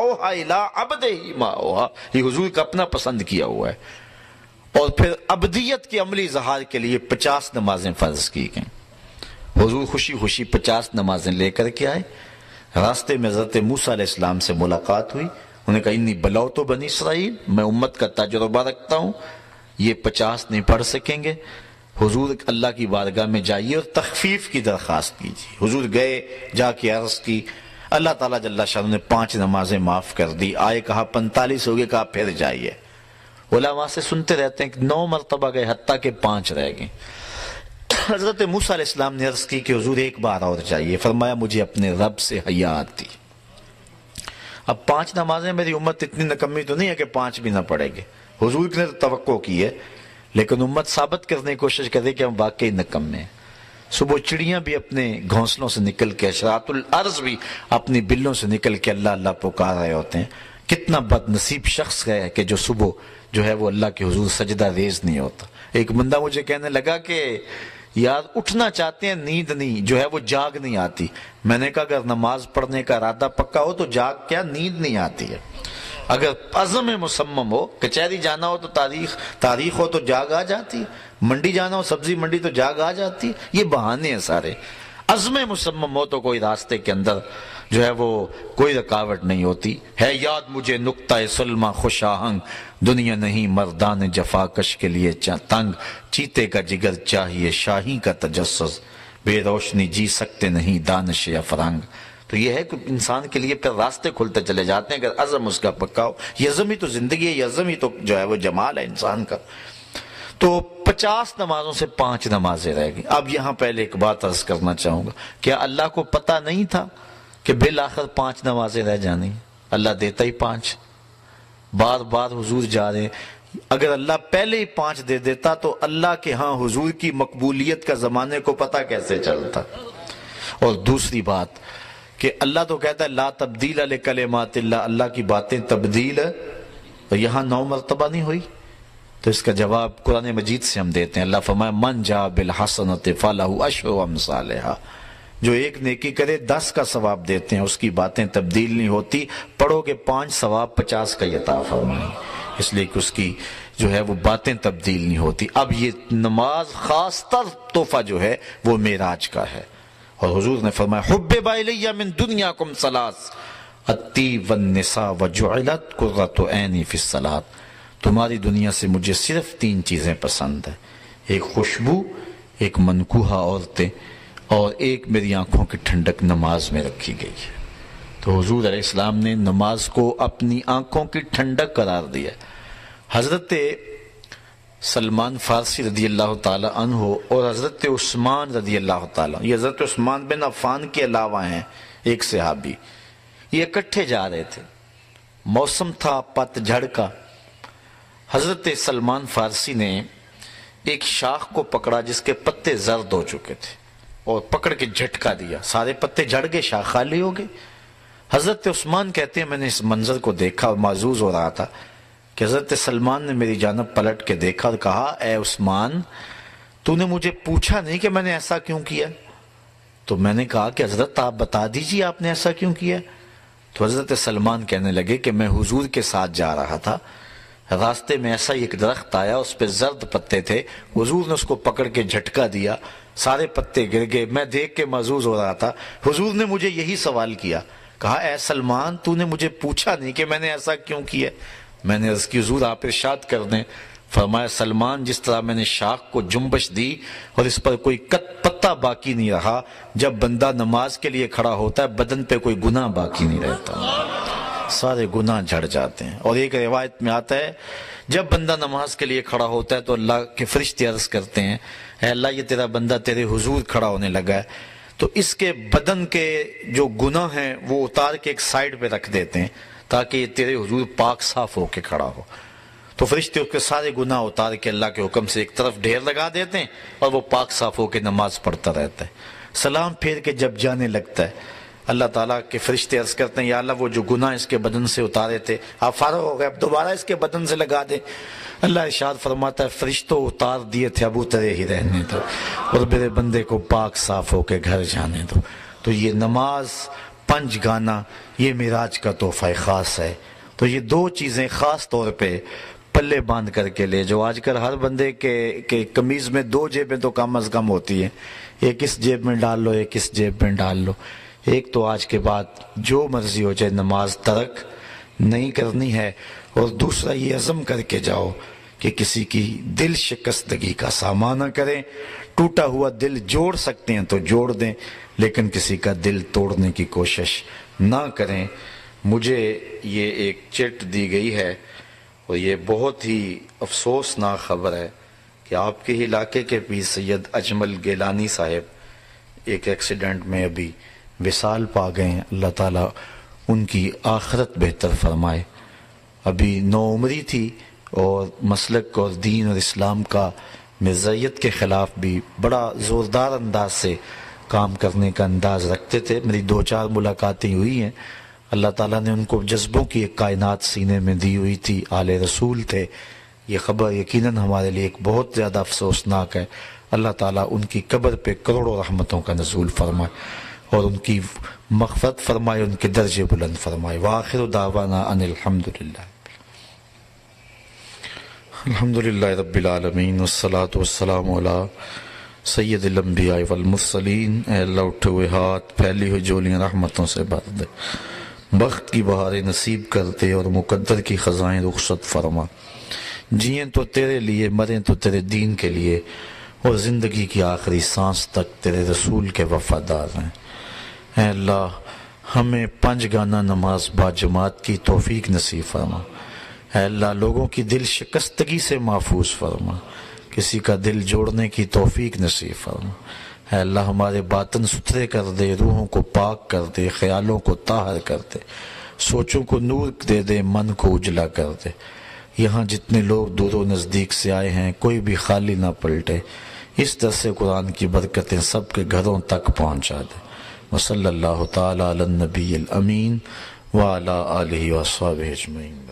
اوحا الی عبدہ ما اوحا، یہ حضور کا اپنا پسند کیا ہوا ہے۔ اور پھر عبدیت کے عملی اظہار کے لیے 50 نمازیں فرض کی گئیں۔ حضور خوشی خوشی 50 نمازیں لے کر کے آئے۔ راستے میں حضرت موسیٰ علیہ السلام سے ملاقات ہوئی، انہوں نے کہا انی بلوت بنی اسرائیل، میں امت کا تجربہ رکھتا ہوں، یہ 50 نہیں پڑھ سکیں گے۔ حضور اللہ کی بارگاہ میں جائیے اور تخفیف کی درخواست کیجیے۔ حضور گئے، جا کے عرض کی، اللہ تعالیٰ جل شانہ نے 5 نمازیں معاف کر دی۔ آئے کہا 45 ہو گئے، کہا پھر جائیے۔ علماء سے سنتے رہتے ہیں کہ 9 مرتبہ گئے، حتیٰ کہ 5 رہ گئے۔ حضرت موسیٰ علیہ السلام نے عرض کی کہ حضور ایک بار اور جائیے۔ فرمایا مجھے اپنے رب سے حیا آتی۔ اب 5 نمازیں، میری امت اتنی نکمی تو نہیں ہے کہ 5 بھی نہ پڑھے گے، حضور نے توقع کی ہے، لیکن امت ثابت کرنے کی کوشش کرے کہ ہم واقعی نکمے ہیں۔ صبح چڑیاں بھی اپنے گھونسلوں سے نکل کے، اشراط الارض بھی اپنی بلوں سے نکل کے اللہ اللہ پکار رہے ہوتے ہیں۔ کتنا بد نصیب شخص ہے کہ جو صبح جو ہے وہ اللہ کے حضور سجدہ ریز نہیں ہوتا۔ ایک بندہ مجھے کہنے لگا کہ یار اٹھنا چاہتے ہیں، نیند نہیں جو ہے وہ جاگ نہیں آتی۔ میں نے کہا اگر نماز پڑھنے کا ارادہ پکا ہو تو جاگ کیا، نیند نہیں آتی ہے۔ اگر عزم مصمم ہو، کچہری جانا ہو تو تاریخ ہو تو جاگ آ جاتی، منڈی جانا ہو سبزی منڈی تو جاگ آ جاتی۔ یہ بہانے ہیں سارے۔ عزم مصمم ہو تو کوئی راستے کے اندر جو ہے وہ کوئی رکاوٹ نہیں ہوتی۔ ہے یاد مجھے نقطہ سلما خوش آہنگ، دنیا نہیں مردان جفاکش کے لیے تنگ، چیتے کا جگر چاہیے شاہی کا تجسس، بے روشنی جی سکتے نہیں دانش یا فرنگ۔ تو یہ ہے کہ انسان کے لیے پھر راستے کھلتے چلے جاتے ہیں اگر عزم اس کا پکا ہو۔ یہ عزم ہی تو زندگی ہے، یہ عزم ہی تو جو ہے وہ جمال ہے انسان کا۔ تو 50 نمازوں سے 5 نمازیں رہ گئی۔ اب یہاں پہلے ایک بات عرض کرنا چاہوں گا، کیا اللہ کو پتہ نہیں تھا کہ بالآخر 5 نمازیں رہ جانی؟ اللہ دیتا ہی 5، بار بار حضور جا رہے ہیں۔ اگر اللہ پہلے ہی 5 دے دیتا تو اللہ کے ہاں حضور کی مقبولیت کا زمانے کو پتہ کیسے چلتا؟ اور دوسری بات کہ اللہ تو کہتا ہے لا تبدیل لکلمات اللہ، اللہ کی باتیں تبدیل ہے، اور یہاں 9 مرتبہ نہیں ہوئی۔ تو اس کا جواب قرآن مجید سے ہم دیتے ہیں۔ اللہ فرمایا من جاء بالحسنۃ فلہ عشر امثالھا، جو ایک نیکی کرے 10 کا ثواب دیتے ہیں، اس کی باتیں تبدیل نہیں ہوتی۔ پڑھو کہ 5 ثواب 50 کا عطا فرمائے، اس لیے کہ اس کی جو ہے وہ باتیں تبدیل نہیں ہوتی۔ اب یہ نماز خاص تر تحفہ جو ہے وہ معراج کا ہے، اور حضور نے فرمایا حبب الی من دنیاکم ثلاث الطیب والنساء وجعلت قرۃ عینی فی الصلاۃ، تمہاری دنیا سے مجھے صرف 3 چیزیں پسند ہیں، ایک خوشبو، ایک منکوحہ عورتیں، اور ایک میری آنکھوں کی ٹھنڈک نماز میں رکھی گئی ہے۔ تو حضور علیہ السلام نے نماز کو اپنی آنکھوں کی ٹھنڈک قرار دیا۔ حضرت سلمان فارسی رضی اللہ تعالی عنہ اور حضرت عثمان رضی اللہ تعالی عنہ، یہ حضرت عثمان بن عفان کے علاوہ ہیں ایک صحابی، یہ اکٹھے جا رہے تھے، موسم تھا پت جھڑ کا۔ حضرت سلمان فارسی نے ایک شاخ کو پکڑا جس کے پتے زرد ہو چکے تھے، اور پکڑ کے جھٹکا دیا، سارے پتے جھڑ گئے، شاخ خالی ہو گئی۔ حضرت عثمان کہتے ہیں میں نے اس منظر کو دیکھا اور معزوز ہو رہا تھا کہ حضرت سلمان نے میری جانب پلٹ کے دیکھا اور کہا اے عثمان، تو نے مجھے پوچھا نہیں کہ میں نے ایسا کیوں کیا؟ تو میں نے کہا کہ حضرت آپ بتا دیجیے آپ نے ایسا کیوں کیا؟ تو حضرت سلمان کہنے لگے کہ میں حضور کے ساتھ جا رہا تھا، راستے میں ایسا ایک درخت آیا، اس پہ زرد پتے تھے، حضور نے اس کو پکڑ کے جھٹکا دیا، سارے پتے گر گئے، میں دیکھ کے معزوز ہو رہا تھا۔ حضور نے مجھے یہی سوال کیا، کہا اے سلمان تو نے مجھے پوچھا نہیں کہ میں نے ایسا کیوں کیا؟ میں نے عرض کی حضور آپ ارشاد کر دیں۔ فرمایا سلمان جس طرح میں نے شاخ کو جنبش دی اور اس پر کوئی پتہ باقی نہیں رہا، جب بندہ نماز کے لیے کھڑا ہوتا ہے بدن پہ کوئی گناہ باقی نہیں رہتا، سارے گناہ جھڑ جاتے ہیں۔ اور ایک روایت میں آتا ہے جب بندہ نماز کے لیے کھڑا ہوتا ہے تو اللہ کے فرشتے عرض کرتے ہیں اے اللہ یہ تیرا بندہ تیرے حضور کھڑا ہونے لگا ہے، تو اس کے بدن کے جو گناہ ہیں وہ اتار کے ایک سائیڈ پہ رکھ دیتے ہیں تاکہ یہ تیرے حضور پاک صاف ہو کے کھڑا ہو۔ تو فرشتے اس کے سارے گناہ اتار کے اللہ کے حکم سے ایک طرف ڈھیر لگا دیتے ہیں اور وہ پاک صاف ہو کے نماز پڑھتا رہتا ہے۔ سلام پھیر کے جب جانے لگتا ہے اللہ تعالیٰ کے فرشتے عرض کرتے ہیں یا اللہ وہ جو گناہ اس کے بدن سے اتارے تھے آپ فارغ ہو گئے، اب دوبارہ اس کے بدن سے لگا دیں۔ اللہ ارشاد فرماتا ہے فرشتوں اتار دیے تھے اب اترے ہی رہنے دو اور میرے بندے کو پاک صاف ہو کے گھر جانے دو۔ تو یہ نماز 5 گانا یہ معراج کا تحفہ خاص ہے۔ تو یہ 2 چیزیں خاص طور پہ پلے باندھ کر کے لے، جو آج کل ہر بندے کے قمیض میں 2 جیبیں تو کم از کم ہوتی ہیں، ایک اس جیب میں ڈال لو، ایک اس جیب میں ڈال لو۔ ایک تو آج کے بعد جو مرضی ہو جائے نماز ترک نہیں کرنی ہے، اور دوسرا یہ عزم کر کے جاؤ کہ کسی کی دل شکستگی کا سامنا نہ کریں۔ ٹوٹا ہوا دل جوڑ سکتے ہیں تو جوڑ دیں، لیکن کسی کا دل توڑنے کی کوشش نہ کریں۔ مجھے یہ ایک چٹ دی گئی ہے اور یہ بہت ہی افسوسناک خبر ہے کہ آپ کے علاقے کے پیر سید اجمل گیلانی صاحب ایک ایکسیڈنٹ میں ابھی وصال پا گئے ہیں۔ اللہ تعالیٰ ان کی آخرت بہتر فرمائے۔ ابھی نوعمری تھی اور مسلک اور دین اور اسلام کا مرزائیت کے خلاف بھی بڑا زوردار انداز سے کام کرنے کا انداز رکھتے تھے۔ میری 2-4 ملاقاتیں ہوئی ہیں۔ اللہ تعالیٰ نے ان کو جذبوں کی ایک کائنات سینے میں دی ہوئی تھی، آل رسول تھے۔ یہ خبر یقیناً ہمارے لیے ایک بہت زیادہ افسوسناک ہے۔ اللہ تعالیٰ ان کی قبر پہ کروڑوں رحمتوں کا نزول فرمائے اور ان کی مغفرت فرمائے، ان کے درجے بلند فرمائے۔ وآخر دعوانا ان الحمدللہ الحمدللہ رب العالمین والصلاة والسلام علی سید الانبیاء والمرسلین۔ اے اللہ اٹھے ہوئے ہاتھ، پھیلی ہوئی جولیاں رحمتوں سے بھر دے، بخت کی بہاریں نصیب کر دے اور مقدر کی خزائیں رخصت فرما۔ جئیں تو تیرے لیے، مریں تو تیرے دین کے لیے، اور زندگی کی آخری سانس تک تیرے رسول کے وفادار ہیں۔ اے اللہ ہمیں 5 گانا نماز با جماعت کی توفیق نصیب فرما۔ اے اللہ لوگوں کی دل شکستگی سے محفوظ فرما، کسی کا دل جوڑنے کی توفیق نصیب فرما۔ اے اللہ ہمارے باطن ستھرے کر دے، روحوں کو پاک کر دے، خیالوں کو طاہر کر دے، سوچوں کو نور دے دے، من کو اجلا کر دے۔ یہاں جتنے لوگ دور و نزدیک سے آئے ہیں کوئی بھی خالی نہ پلٹے، اس درس قرآن کی برکتیں سب کے گھروں تک پہنچا دے۔ وصلی اللہ تعالی علی النبی الامین وعلی آلہ وصحبہ اجمعین۔